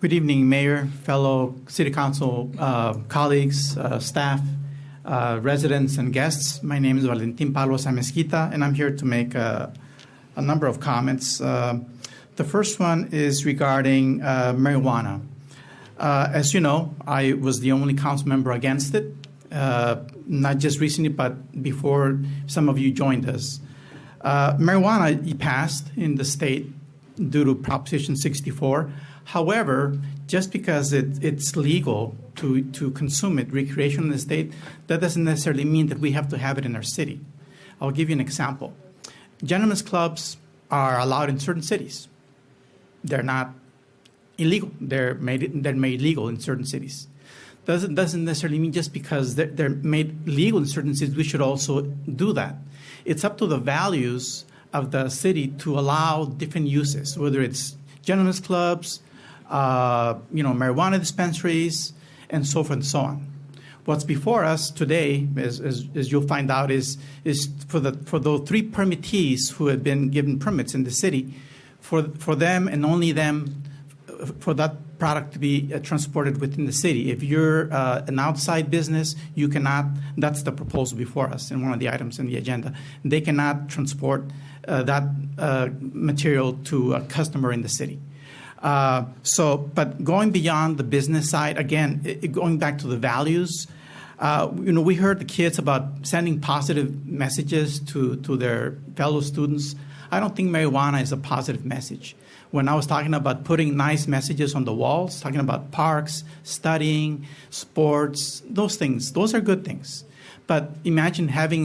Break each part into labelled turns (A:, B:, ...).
A: Good evening, Mayor, fellow City Council colleagues, staff, residents, and guests. My name is Amezquita, and I'm here to make a number of comments. The first one is regarding marijuana. As you know, I was the only council member against it, not just recently, but before some of you joined us. Marijuana passed in the state due to Proposition 64. However, just because it's legal to consume it recreationally in the state, that doesn't necessarily mean that we have to have it in our city. I'll give you an example. Gentlemen's clubs are allowed in certain cities. They're not illegal. They're made legal in certain cities. Doesn't necessarily mean just because they're made legal in certain cities, we should also do that. It's up to the values of the city to allow different uses, whether it's gentlemen's clubs, marijuana dispensaries, and so forth and so on. What's before us today, as you'll find out, is for those three permittees who have been given permits in the city, for them and only them, for that product to be transported within the city. If you're an outside business, you cannot. That's the proposal before us in one of the items in the agenda. They cannot transport that material to a customer in the city. But going beyond the business side, again, going back to the values, we heard the kids about sending positive messages to their fellow students. I don't think marijuana is a positive message. When I was talking about putting nice messages on the walls, talking about parks, studying, sports, those things, those are good things. But imagine having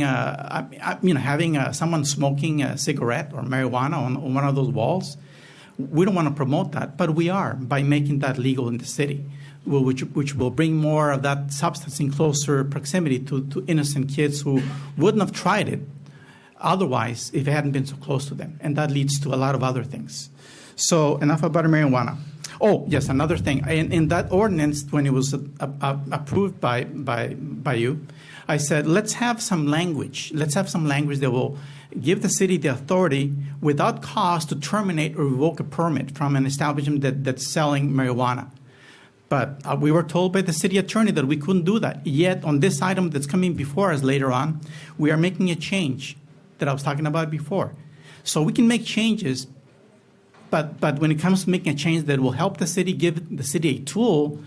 A: someone smoking a cigarette or marijuana on one of those walls. We don't want to promote that, but we are by making that legal in the city, which will bring more of that substance in closer proximity to innocent kids who wouldn't have tried it otherwise if it hadn't been so close to them. And that leads to a lot of other things. So enough about marijuana. Oh, yes, another thing. In that ordinance, when it was approved by you, I said, let's have some language. Let's have some language that will give the city the authority without cost to terminate or revoke a permit from an establishment that's selling marijuana. But we were told by the city attorney that we couldn't do that. Yet on this item that's coming before us later on, we are making a change that I was talking about before. So we can make changes, but when it comes to making a change that will help the city, give the city a tool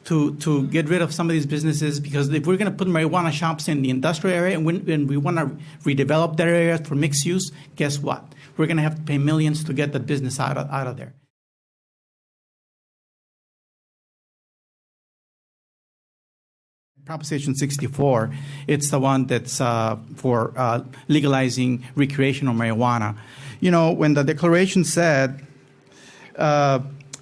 A: to get rid of some of these businesses, because if we're going to put marijuana shops in the industrial area and we want to redevelop that area for mixed use, guess what? We're going to have to pay millions to get the business out of there. Proposition 64, it's the one that's for legalizing recreational marijuana. When the declaration said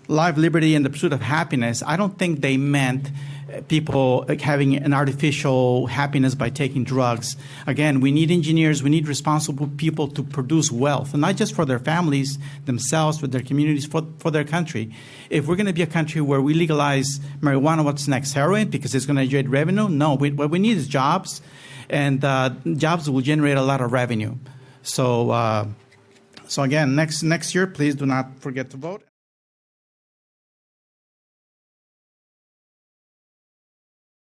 A: life, liberty, and the pursuit of happiness, I don't think they meant people having an artificial happiness by taking drugs. Again, we need engineers, we need responsible people to produce wealth, and not just for their families, themselves, for their communities, for their country. If we're going to be a country where we legalize marijuana, what's next? Heroin? Because it's going to generate revenue? No, what we need is jobs, and jobs will generate a lot of revenue. So again, next year, please do not forget to vote.